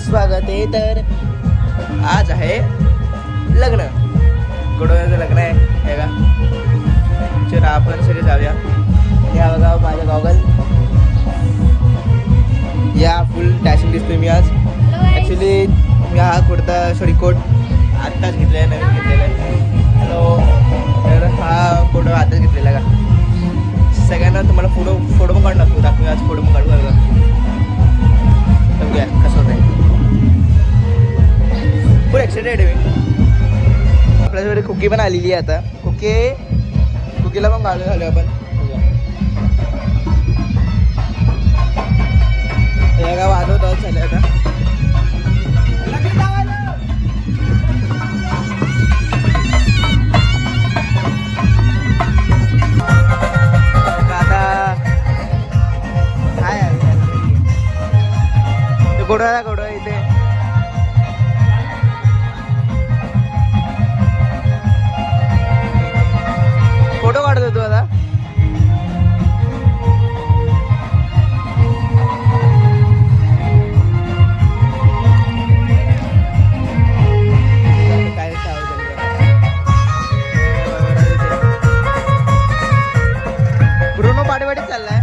स्वागत आहे. तर आज आहे लग्न, गोडव्याचं लग्न आहे हे का. चला आपण सगळे जाऊया. या बघा माझ्या गॉगल, या फुल डॅशिंग दिसतोय मी आज. ॲक्च्युली मी हा कुर्ता सॉरी कोट आत्ताच घेतला आहे, नवीन घेतलेला आहे. हॅलो. तर हा फोटो आत्ताच घेतलेला आहे का. सगळ्यांना तुम्हाला फोटो पण काढून दाखवू आज. फोटो पण काढू बघा, बघूया कसं होत आहे. खूप एक्साइटेड आहे मी. आपल्याकडे कुकी पण आलेली आहे आता. कुकीला पण घालू आपण. या गाव वाजवत झालं आता. गोडवा इथे फोटो काढत होतो आता. ब्रुनो पाठीपाठीच चाललाय.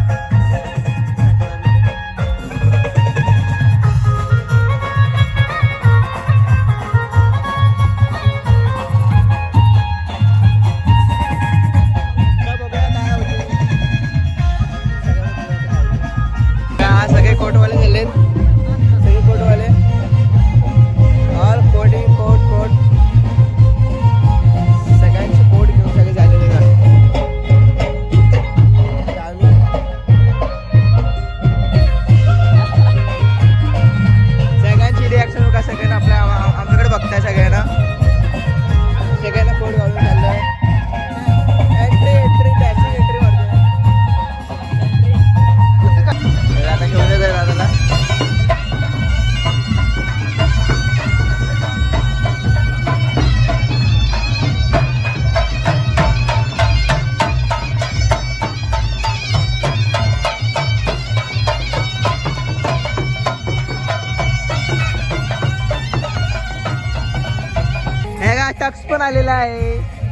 टक्स पण आलेला आहे.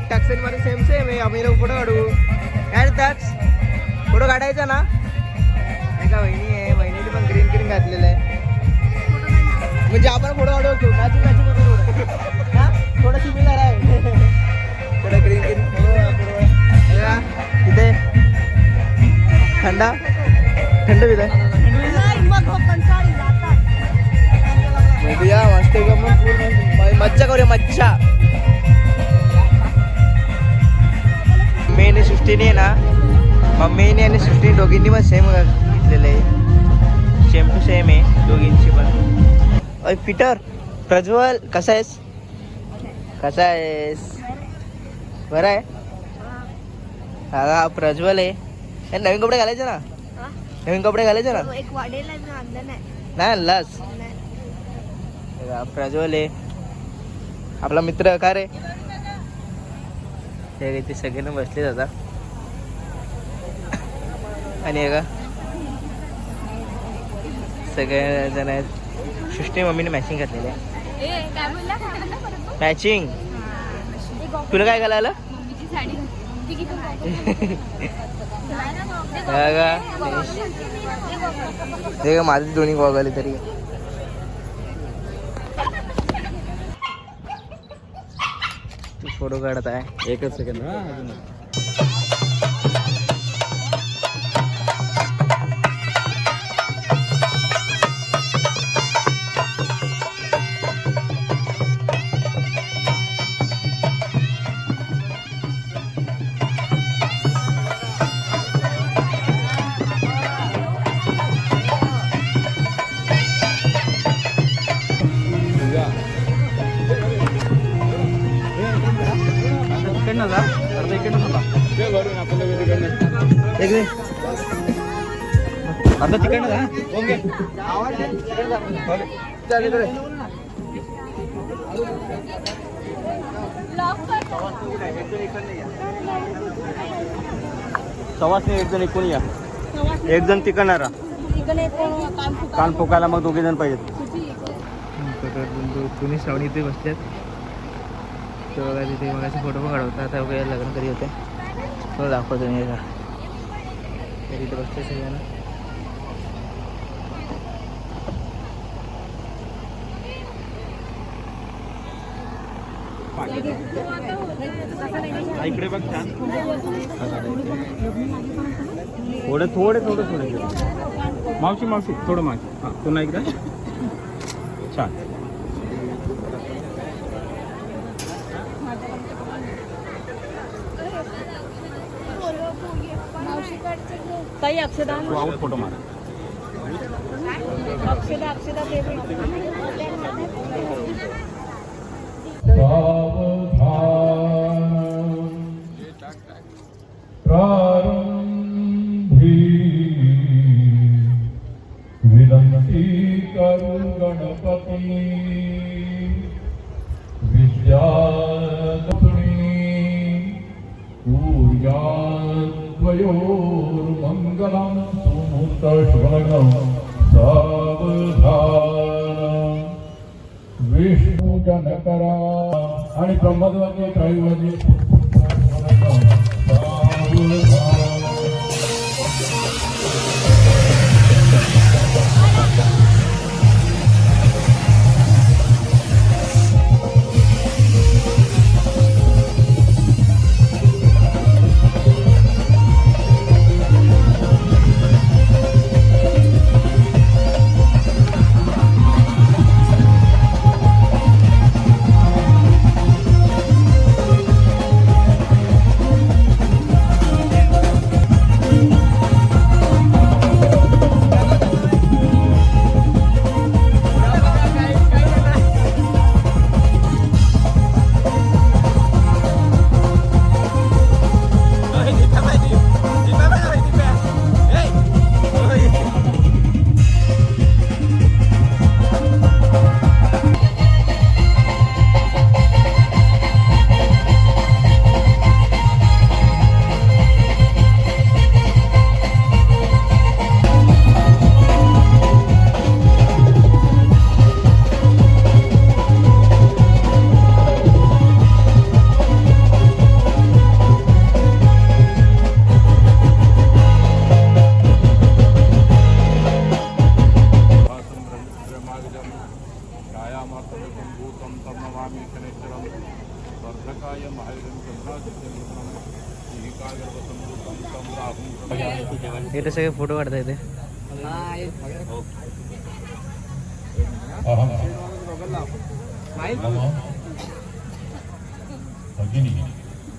टक्समध्ये सेम आहे. आम्ही फोटो काढू. काय टक्स फोटो काढायचा ना. एका वहिनी आहे, वहिनीने पण ग्रीन घातलेलं आहे. म्हणजे आपण फोटो काढू थोडं सिमिलर आहे. थोडं ग्रीन तिथे थंड विध आहे. मस्त मज्जा करूया मज्जा. मम्मीने सृष्टीने ना, मम्मीने आणि सृष्टीने दोघींनी पण सेम घेतलेलं आहे. सेम टू सेम आहे दोघींची पण. अय पीटर, प्रज्वल कसा आहेस? बरं आहे. हा प्रज्वल आहे. नवीन कपडे घालायचे ना. नवीन कपडे घालायचे ना. नाही आणलास. प्रज्वल आहे आपला मित्र. का रे ते सगळेजण बसले आता. आणि का सगळे जण आहेत. सृष्टी मम्मीने मॅचिंग घातलेली आहे. मॅचिंग. तुला काय घालायला? ते माझे दोन्ही गॉगल तरी. फोटो काढत आहे. एकच सेकंड. आता चिकन सवासने एक जण एकूण या, एक जण तिकडणारा कान फुकायला मग 2 जण पाहिजेत. कुणी श्रावणी इथे बसल्यात तर बघा तिथे मगाशी फोटो पण काढवता. आता बघा लग्न कधी होते तो दाखवतो मी तिथे बसते सगळ्यांना. इकडे बघ छान थोडे मावशी थोडं मावशी. हां पुन्हा एकदा छान. ताई अक्षदा फोटो मार. अक्षदा प्रारंभी विनंती करू गणपती विद्यादक्षिणी सूर्याद्वयोर्मंगलं सुमुहूर्त शुभलग्नं सावधान. विष्णू जनकरा आणि ब्रह्मध्वनी त्रैवजी इथे सगळे फोटो काढता येते. भगिनी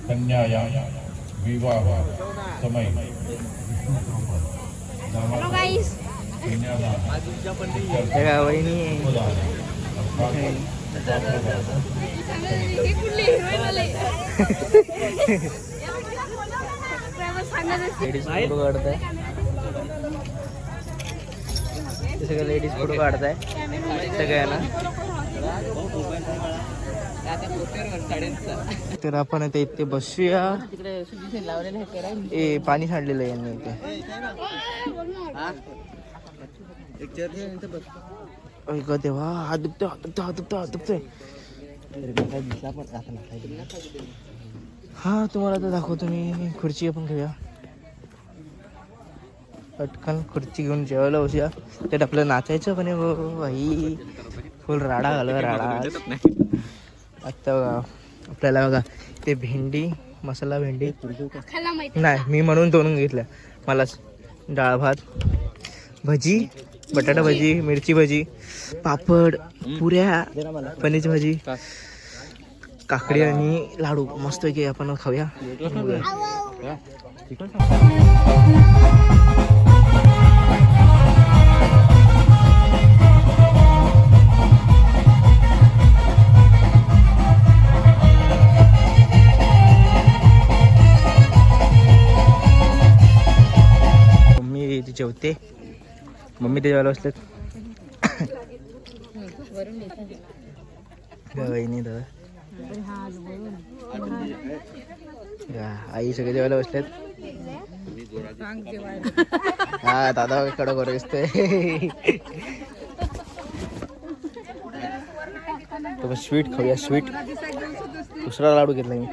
कन्याया विवाह समय वहिनी लेडीज फोटो काढताय. सगळं लेडीज फोटो काढताय सगळ्यांना. तर आपण आता इथे बसूया. ए पाणी सांडलेलं आहे यांनी इथे. तेव्हा हात दुखतोय. हा तुम्हाला तर दाखवतो मी. खुर्ची आपण घेऊया. पटकन खुर्ची घेऊन जेवायला बसूया. त्यात आपलं नाचायचं पण भाई फुल राडा घालवा राडा. आता आपल्याला बघा ते भेंडी मसाला भेंडी नाही मी म्हणून तोडून घेतल्या. मला डाळ भात भजी बटाटा भजी मिरची भजी पापड पुऱ्या पनीरची भाजी काकडी आणि लाडू मस्त की आपण खाऊया. जेवते. मम्मी ते जेवायला बसलेत. वहिनी दादा आई सगळे जेवायला बसलेत. हा दादा कडक वर दिसतोय. स्वीट खाऊया स्वीट. दुसरा लाडू घेतला मी.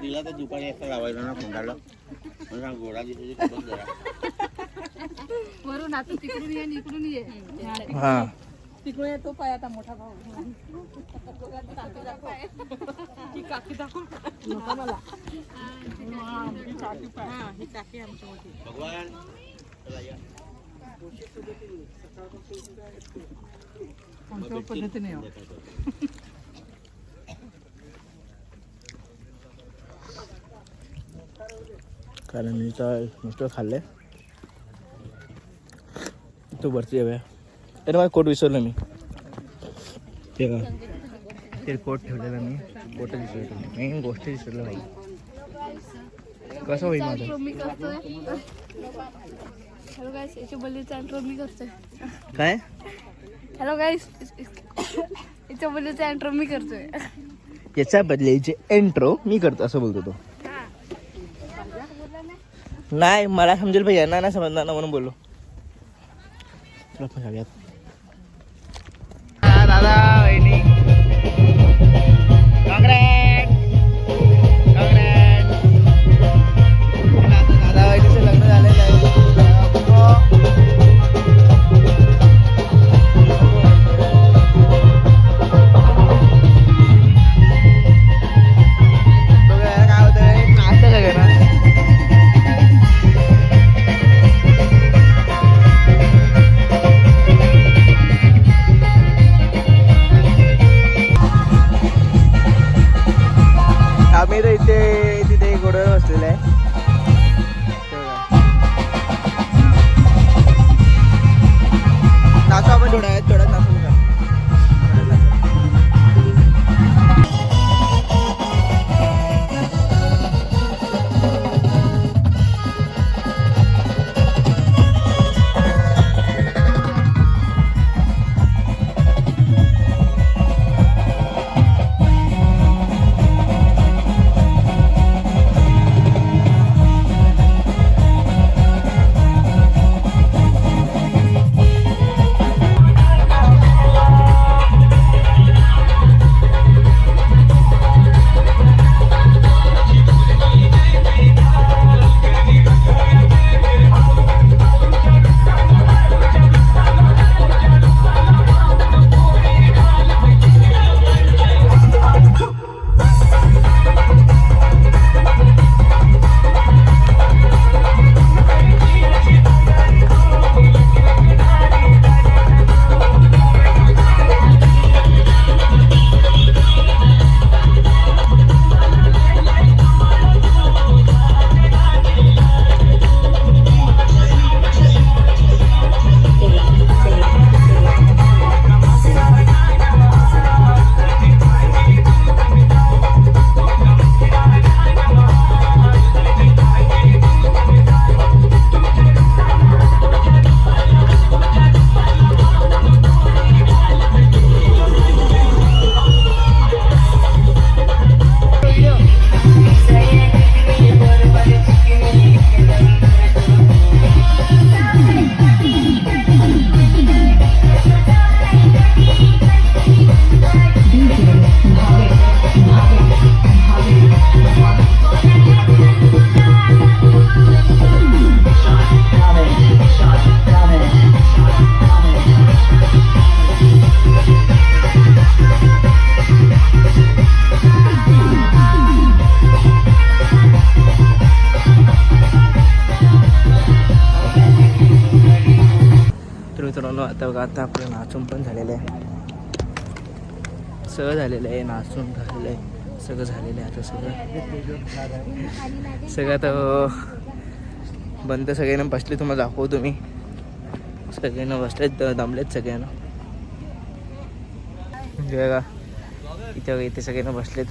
दिला तर दुपारी एक लावायला ना कोंडाला गोडा दिसतो वरून आता तिकडून ये इकडून ये. हा तिकडून येतो पाय आता मोठा भाऊ. काकी दाखव नका मला. ही काकी आमची मोठी. भगवान आमच्या पद्धतीने कारण मी नुसतं खाल्लंय. तो वरती जाऊया. अरे माझा कोट विसरलो मी. ते का ते कोट ठेवलेला मी. कोट विसरलो मी. गोष्ट विसरलो भाई. कसं होईल माझं. मी करतोय. हॅलो गाईस, याच्या बल्लीचा इंट्रो मी करतोय. काय हॅलो गाईस, याच्या बल्लीचा इंट्रो मी करतोय. याच्या बदलेचे एंट्रो मी करतो असं बोलतो तो. नाही मला समजेल पाहिजे ना. नाही समजणार ना म्हणून बोललो. चला पण जाऊयात. दादा वहिनी काँग्रेट काँग्रेट. दादा वहिनीचं लग्न झालेलं आहे. बघा काय होतंय. नाचतं सगळं ना. आम्ही तर इथे तिथे घोड्यावर बसलेलं आहे. नाचू आपण थोड्यात नाचू का. आता बघा आता आपलं नाचून पण झालेलं आहे. सगळं झालेलं आहे. नाचून झालेलं आहे. सगळं झालेलं आहे. आता सगळं आता बंद. सगळ्यांना बसले. तुम्हाला दाखवतो तुम्ही. सगळ्यांना बसलेत. दमलेत सगळ्यांना. बघा इथे सगळ्यांना बसलेत.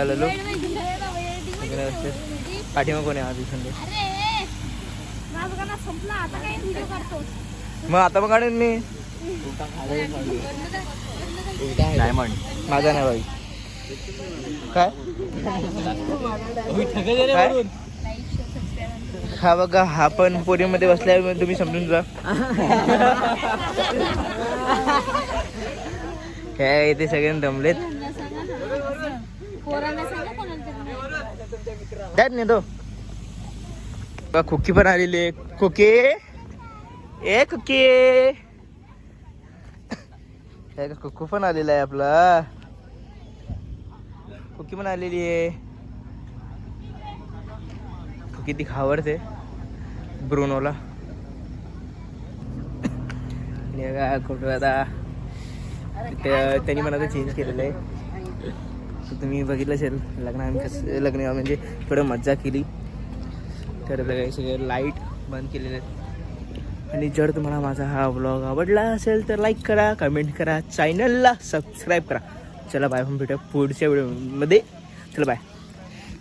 लालू पाठीमा कोण आहे आज संडे संपला आता काय व्हिडिओ काढतो मग आता मग काढेन मी डायमंड माझा नाही भाई काय हा बघा हा पण पोरीमध्ये बसलाय तुम्ही समजून जा काय इथे सगळे दमलेत त्यात नाही तो खोकी पण आलेली आहे खोके ए खोके खोको पण आलेला आहे आपला खोकी पण आलेली आहे खोकी ती खावडते ब्रुनोला कुठं आता त्यांनी मला चेंज केलेलं आहे तुम्ही बघितलं असेल लग्न आम्ही कसं लग्न म्हणजे थोडं मज्जा केली तर काही सगळे लाईट बंद केलेले आहेत आणि जर तुम्हाला माझा हा व्लॉग आवडला असेल तर लाईक करा कमेंट करा चॅनलला सबस्क्राईब करा चला बाय आपण भेटूया पुढच्या व्हिडिओमध्ये चला बाय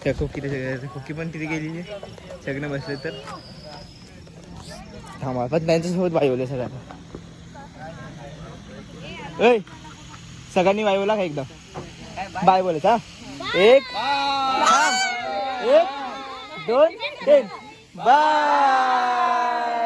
त्या खोकी खोकी पण तिथे गेलेली आहे सगळं बसले तर थांबा पण त्यांच्यासोबत वाईवले सगळ्यांना ऐ सगळ्यांनी वाईवला का एकदा बाय बोलत हा 1 2 3 बाय